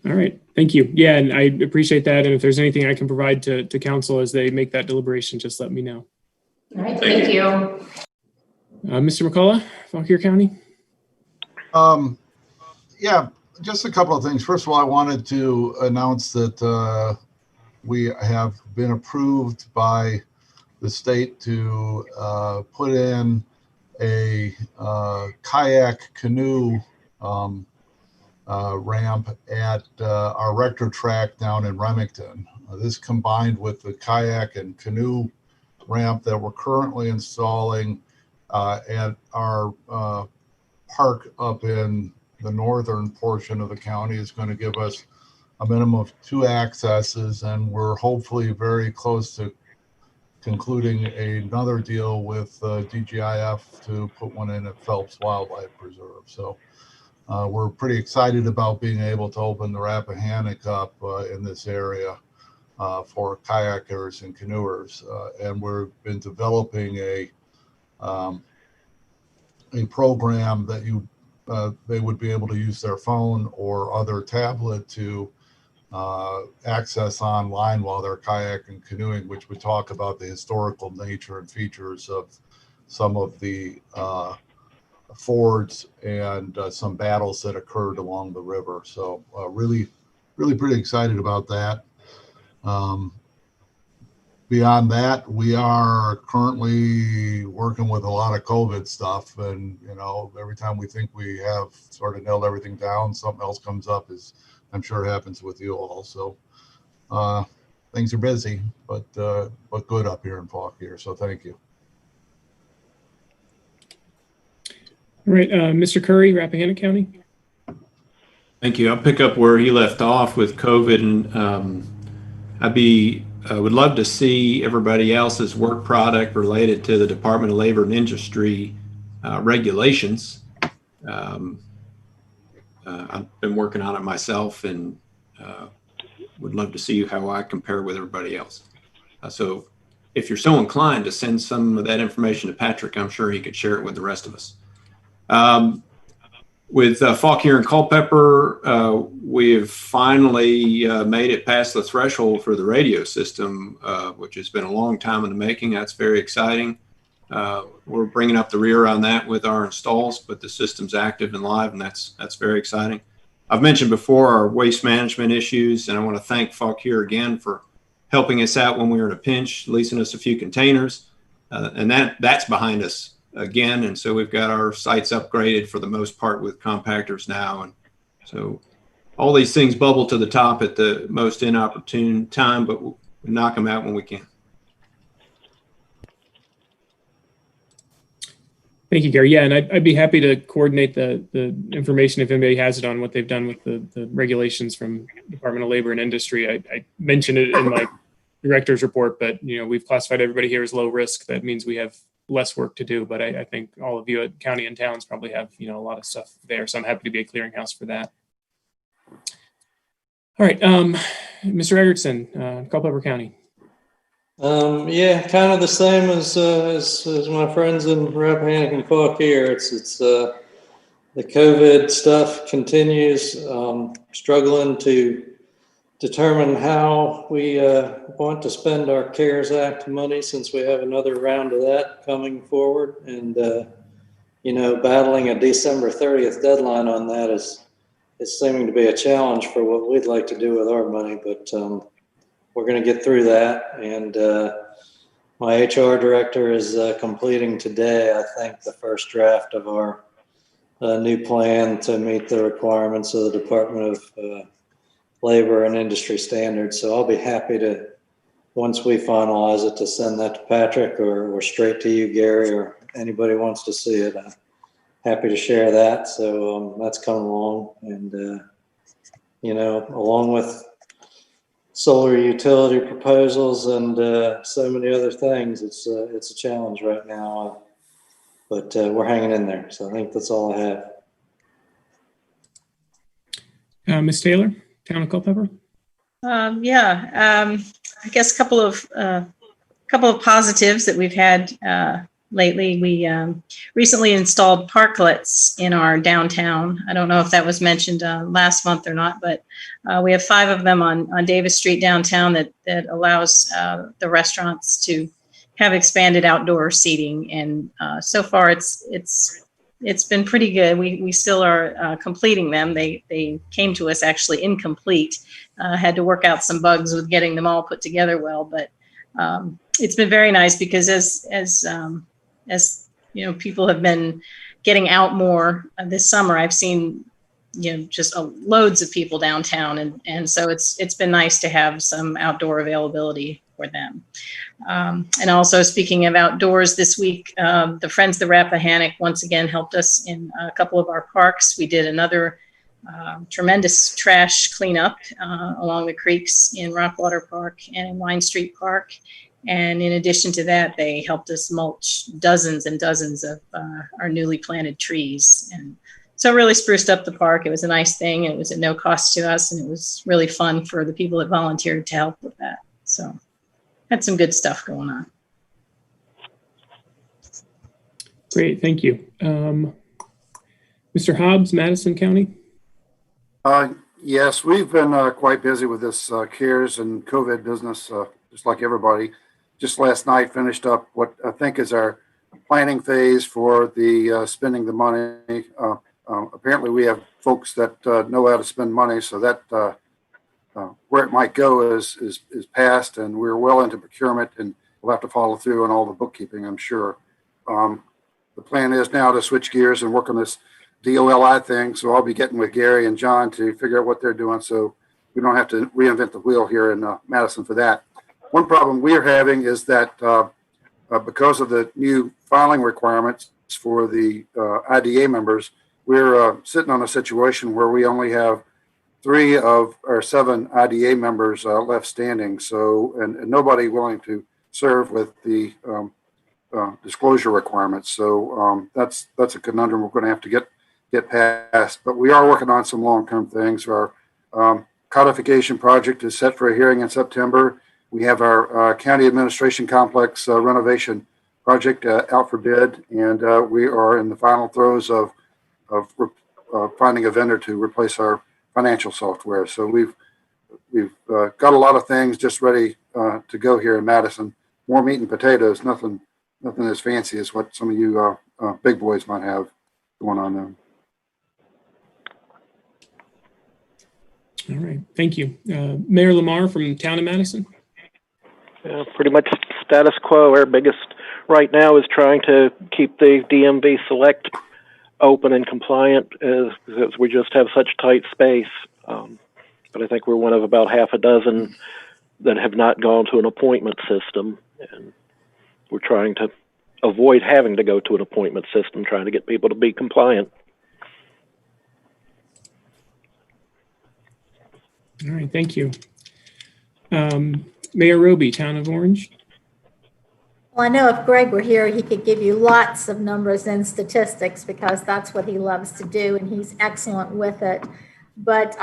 All right, thank you. Yeah, and I appreciate that. And if there's anything I can provide to council as they make that deliberation, just let me know.
All right, thank you.
Mr. McCullough, Fauquier County.
Yeah. Just a couple of things. First of all, I wanted to announce that we have been approved by the state to put in a kayak canoe ramp at our Rector track down in Remington. This combined with the kayak and canoe ramp that we're currently installing at our park up in the northern portion of the county is going to give us a minimum of 2 accesses, and we're hopefully very close to concluding another deal with DGIF to put one in at Phelps Wildlife Preserve. So we're pretty excited about being able to open the Rappahannock up in this area. for kayakers and canoers, and we've been developing a program that they would be able to use their phone or other tablet to access online while they're kayak and canoeing, which would talk about the historical nature and features of some of the fords and some battles that occurred along the river. So really pretty excited about that. Beyond that, we are currently working with a lot of COVID stuff, and every time we think we have sort of nailed everything down, something else comes up, as I'm sure happens with you all. So things are busy, but good up here in Fauquier. So thank you.
All right, Mr. Curry, Rappahannock County.
Thank you. I'll pick up where he left off with COVID, and I would love to see everybody else's work product related to the Department of Labor and Industry regulations. I've been working on it myself, and would love to see how I compare with everybody else. So if you're so inclined to send some of that information to Patrick, I'm sure he could share it with the rest of us. With Fauquier and Culpeper, we've finally made it past the threshold for the radio system, which has been a long time in the making. That's very exciting. We're bringing up the rear on that with our installs, but the system's active and live, and that's very exciting. I've mentioned before our waste management issues, and I want to thank Fauquier again for helping us out when we were in a pinch, leasing us a few containers, and that's behind us again. And so we've got our sites upgraded for the most part with compactors now. And so all these things bubble to the top at the most inopportune time, but we knock them out when we can.
Thank you, Gary. Yeah, and I'd be happy to coordinate the information if anybody has it on what they've done with the regulations from Department of Labor and Industry. I mentioned it in my director's report, but we've classified everybody here as low risk. That means we have less work to do, but I think all of you at county and towns probably have a lot of stuff there, so I'm happy to be a clearinghouse for that. All right, Mr. Erickson, Culpeper County.
Yeah, kind of the same as my friends in Rappahannock and Fauquier. It's the COVID stuff continues. Struggling to determine how we want to spend our CARES Act money, since we have another round of that coming forward. And battling a December 30th deadline on that is seeming to be a challenge for what we'd like to do with our money, but we're going to get through that. And my HR director is completing today, I think, the first draft of our new plan to meet the requirements of the Department of Labor and Industry standards. So I'll be happy to, once we finalize it, to send that to Patrick or straight to you, Gary, or anybody wants to see it. I'm happy to share that. So that's coming along. And, along with solar utility proposals and so many other things, it's a challenge right now, but we're hanging in there. So I think that's all I have.
Ms. Taylor, Town of Culpeper.
I guess a couple of positives that we've had lately. We recently installed parklets in our downtown. I don't know if that was mentioned last month or not, but we have 5 of them on Davis Street downtown that allows the restaurants to have expanded outdoor seating. And so far it's been pretty good. We still are completing them. They came to us actually incomplete. Had to work out some bugs with getting them all put together well, but it's been very nice because as people have been getting out more this summer, I've seen just loads of people downtown, and so it's been nice to have some outdoor availability for them. And also, speaking of outdoors, this week the Friends of the Rappahannock once again helped us in a couple of our parks. We did another tremendous trash cleanup along the creeks in Rockwater Park and in Wine Street Park. And in addition to that, they helped us mulch dozens and dozens of our newly planted trees. And so it really spruced up the park. It was a nice thing. It was at no cost to us, and it was really fun for the people that volunteered to help with that. So had some good stuff going on.
Great, thank you. Mr. Hobbs, Madison County.
Yes, we've been quite busy with this CARES and COVID business, just like everybody. Just last night finished up what I think is our planning phase for the spending the money. Apparently we have folks that know how to spend money, so that where it might go is passed, and we're well into procurement, and we'll have to follow through on all the bookkeeping, I'm sure. The plan is now to switch gears and work on this DOLI thing, so I'll be getting with Gary and John to figure out what they're doing, so we don't have to reinvent the wheel here in Madison for that. One problem we're having is that because of the new filing requirements for the IDA members, we're sitting on a situation where we only have 3 of our 7 IDA members left standing. So, and nobody willing to serve with the disclosure requirements. So that's a conundrum we're going to have to get past. But we are working on some long-term things. Our codification project is set for a hearing in September. We have our county administration complex renovation project out for bid, and we are in the final throes of finding a vendor to replace our financial software. So we've got a lot of things just ready to go here in Madison. More meat and potatoes, nothing as fancy as what some of you big boys might have going on there.
All right, thank you. Mayor Lamar from Town of Madison.
Pretty much status quo. Our biggest right now is trying to keep the DMV Select open and compliant, because we just have such tight space. But I think we're one of about half a dozen that have not gone to an appointment system, and we're trying to avoid having to go to an appointment system, trying to get people to be compliant.
All right, thank you. Mayor Roby, Town of Orange.
Well, I know if Greg were here, he could give you lots of numbers and statistics because that's what he loves to do, and he's excellent with it. But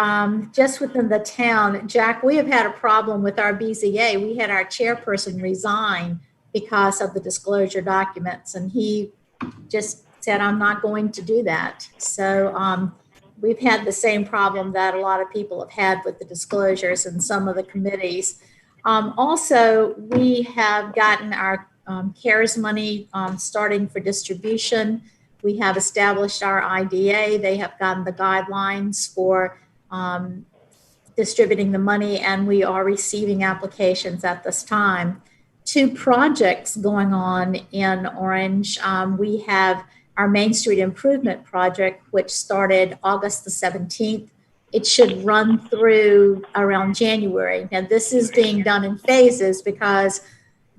just within the town, Jack, we have had a problem with our BZA. We had our chairperson resign because of the disclosure documents, and he just said, I'm not going to do that. So we've had the same problem that a lot of people have had with the disclosures in some of the committees. Also, we have gotten our CARES money starting for distribution. We have established our IDA. They have gotten the guidelines for distributing the money, and we are receiving applications at this time. 2 projects going on in Orange. We have our Main Street Improvement Project, which started August the 17th. It should run through around January. Now, this is being done in phases because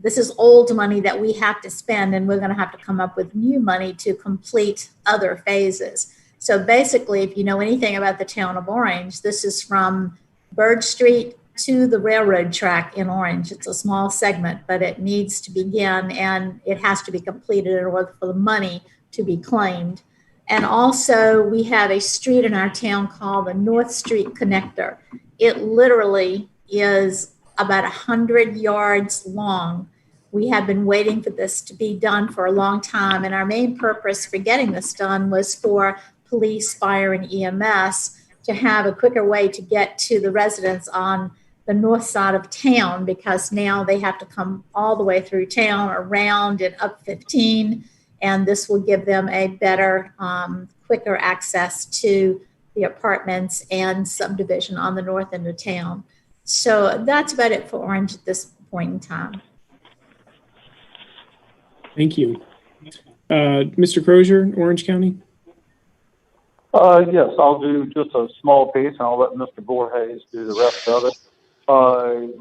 this is old money that we have to spend, and we're going to have to come up with new money to complete other phases. So basically, if you know anything about the town of Orange, this is from Bird Street to the railroad track in Orange. It's a small segment, but it needs to begin, and it has to be completed in order for the money to be claimed. And also, we have a street in our town called the North Street Connector. It literally is about 100 yards long. We have been waiting for this to be done for a long time, and our main purpose for getting this done was for police, fire, and EMS to have a quicker way to get to the residents on the north side of town, because now they have to come all the way through town, around and up 15, and this will give them a better, quicker access to the apartments and subdivision on the north end of town. So that's about it for Orange at this point in time.
Thank you. Mr. Crozier, Orange County.
Yes, I'll do just a small piece, and I'll let Mr. Voorhees do the rest of it.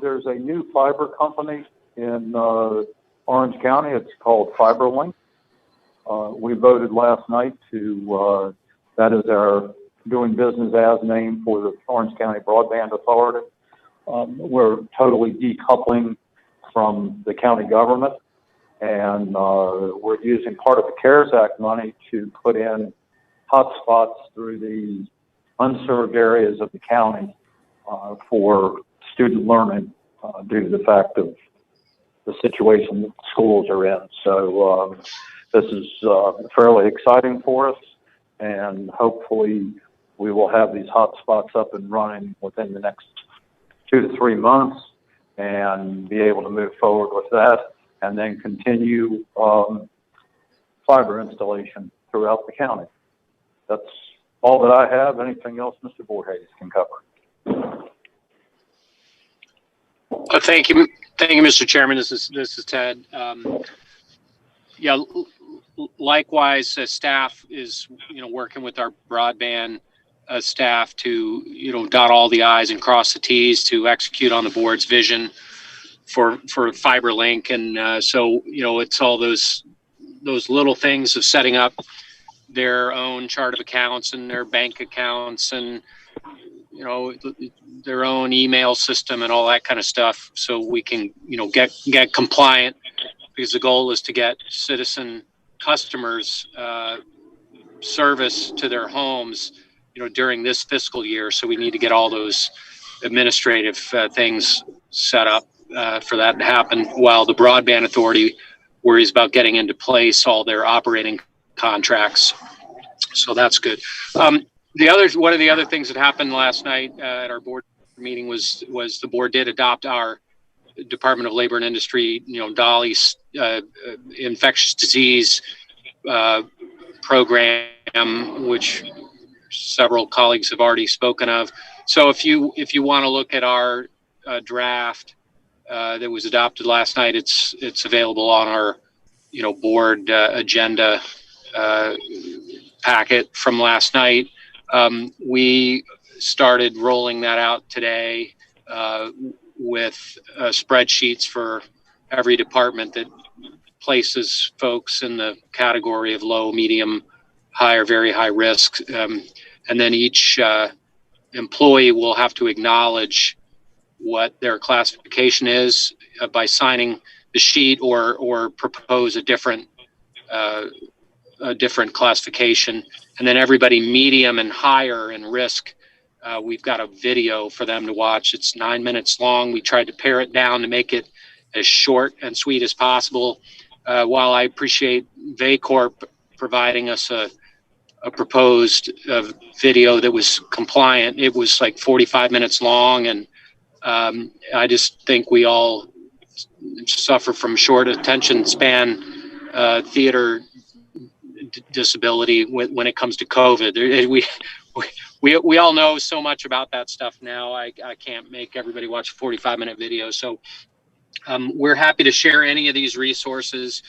There's a new fiber company in Orange County. It's called FiberLink. We voted last night to, that is our doing business as name for the Orange County Broadband Authority. We're totally decoupling from the county government, and we're using part of the CARES Act money to put in hotspots through the unserved areas of the county for student learning due to the fact of the situation that schools are in. So this is fairly exciting for us, and hopefully we will have these hotspots up and running within the next 2 to 3 months and be able to move forward with that, and then continue fiber installation throughout the county. That's all that I have. Anything else Mr. Voorhees can cover?
Thank you, Mr. Chairman. This is Ted. Yeah, likewise, staff is working with our broadband staff to dot all the I's and cross the T's to execute on the board's vision for fiber link, and so it's all those little things of setting up their own chart of accounts and their bank accounts and their own email system and all that kind of stuff, so we can get compliant, because the goal is to get citizen customers service to their homes during this fiscal year. So we need to get all those administrative things set up for that to happen, while the Broadband Authority worries about getting into place all their operating contracts. So that's good. One of the other things that happened last night at our board meeting was the board did adopt our Department of Labor and Industry, DOLLI's infectious disease program, which several colleagues have already spoken of. So if you want to look at our draft that was adopted last night, it's available on our board agenda packet from last night. We started rolling that out today with spreadsheets for every department that places folks in the category of low, medium, high, or very high risk. And then each employee will have to acknowledge what their classification is by signing the sheet, or propose a different classification. And then everybody medium and higher in risk, we've got a video for them to watch. It's 9 minutes long. We tried to pare it down to make it as short and sweet as possible. While I appreciate VACORP providing us a proposed video that was compliant, it was like 45 minutes long. And I just think we all suffer from short attention span theater disability when it comes to COVID. We all know so much about that stuff now. I can't make everybody watch a 45-minute video. So we're happy to share any of these resources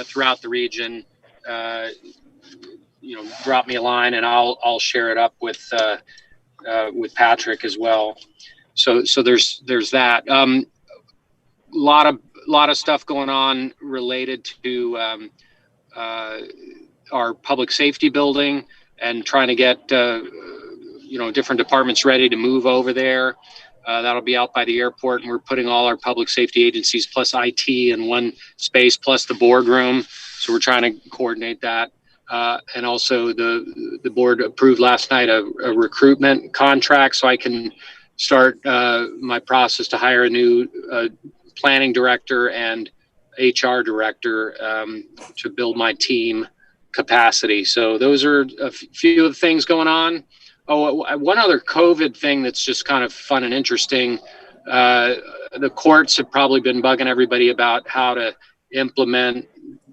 throughout the region. Drop me a line and I'll share it up with Patrick as well. So there's that. Lot of stuff going on related to our public safety building, and trying to get different departments ready to move over there. That'll be out by the airport, and we're putting all our public safety agencies plus IT in one space, plus the boardroom. So we're trying to coordinate that. And also the board approved last night a recruitment contract, so I can start my process to hire a new planning director and HR director to build my team capacity. So those are a few of the things going on. Oh, one other COVID thing that's just kind of fun and interesting. The courts have probably been bugging everybody about how to implement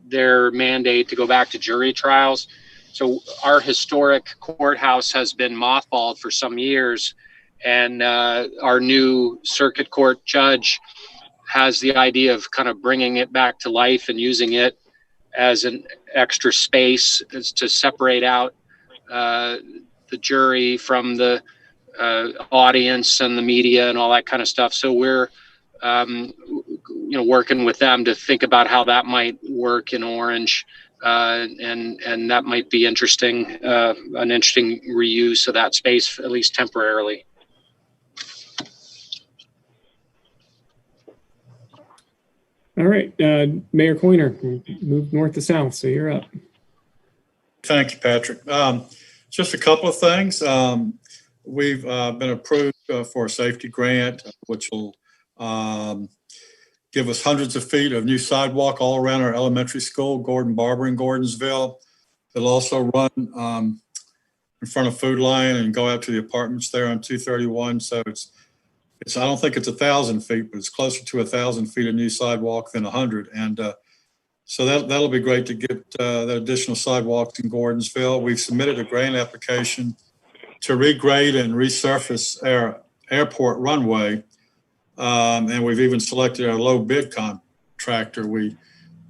their mandate to go back to jury trials. So our historic courthouse has been mothballed for some years, and our new circuit court judge has the idea of kind of bringing it back to life and using it as an extra space to separate out the jury from the audience and the media and all that kind of stuff. So we're working with them to think about how that might work in Orange, and that might be interesting, an interesting reuse of that space, at least temporarily.
All right, Mayor Coiner, move north to south, so you're up.
Thank you, Patrick. Just a couple of things. We've been approved for a safety grant, which will give us hundreds of feet of new sidewalk all around our elementary school, Gordon Barber in Gordonsville. They'll also run in front of Food Lion and go out to the apartments there on 231. So it's I don't think it's 1,000 feet, but it's closer to 1,000 feet of new sidewalk than 100. And so that'll be great to get that additional sidewalks in Gordonsville. We've submitted a grant application to regrade and resurface our airport runway. And we've even selected our low bid contractor.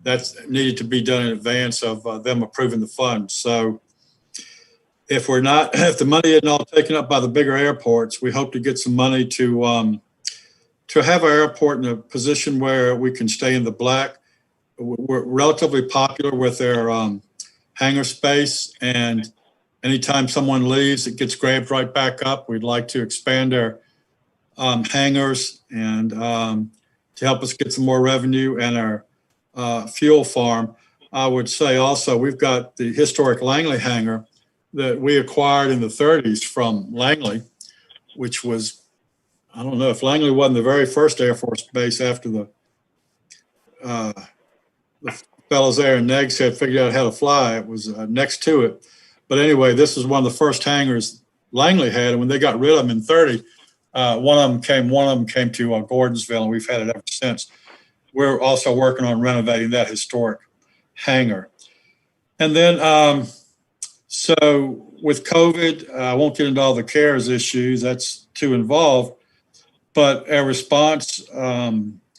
That's needed to be done in advance of them approving the funds. So if the money isn't all taken up by the bigger airports, we hope to get some money to have our airport in a position where we can stay in the black. We're relatively popular with our hangar space, and anytime someone leaves, it gets grabbed right back up. We'd like to expand our hangars and to help us get some more revenue, and our fuel farm. I would say also we've got the historic Langley hangar that we acquired in the 30s from Langley, which was, I don't know if Langley wasn't the very first Air Force base after the fellows there in Negs had figured out how to fly. It was next to it. But anyway, this is one of the first hangars Langley had, and when they got rid of them in 30, one of them came to Gordonsville, and we've had it ever since. We're also working on renovating that historic hangar. And then, so with COVID, I won't get into all the CARES issues, that's too involved, but our response,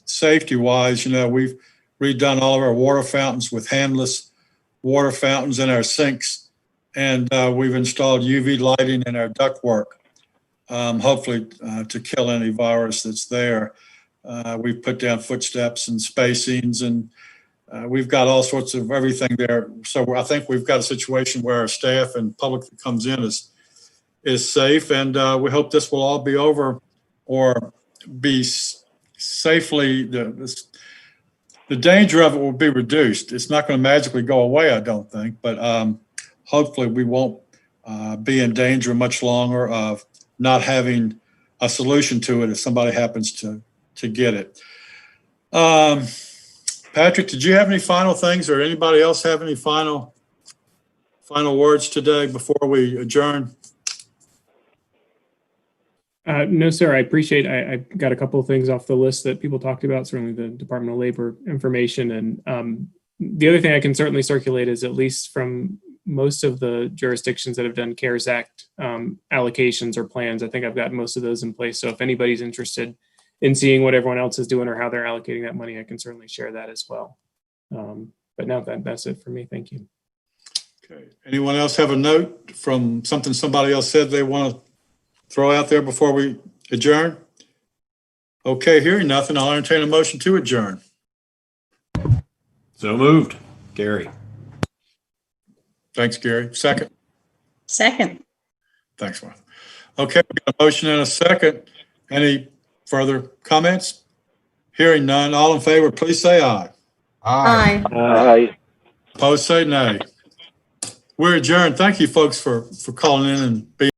safety-wise, we've redone all of our water fountains with handless water fountains in our sinks, and we've installed UV lighting in our ductwork, hopefully to kill any virus that's there. We've put down footsteps and spacings, and we've got all sorts of everything there. So I think we've got a situation where our staff and public that comes in is safe, and we hope this will all be over or be safely. The danger of it will be reduced. It's not going to magically go away, I don't think, but hopefully we won't be in danger much longer of not having a solution to it if somebody happens to get it. Patrick, did you have any final things, or anybody else have any final words today before we adjourn?
No, sir. I appreciate. I got a couple of things off the list that people talked about. Certainly, the Department of Labor information, and the other thing I can certainly circulate is, at least from most of the jurisdictions that have done CARES Act allocations or plans, I think I've got most of those in place. So if anybody's interested in seeing what everyone else is doing or how they're allocating that money, I can certainly share that as well. But no, that's it for me. Thank you.
Okay. Anyone else have a note from something somebody else said they want to throw out there before we adjourn? Okay, hearing nothing, I'll entertain a motion to adjourn.
So moved. Gary.
Thanks, Gary. Second.
Second.
Thanks, Martha. Okay, we got a motion and a second. Any further comments? Hearing none. All in favor, please say aye.
Aye.
Aye.
Opposed, say nay. We're adjourned. Thank you, folks, for calling in and being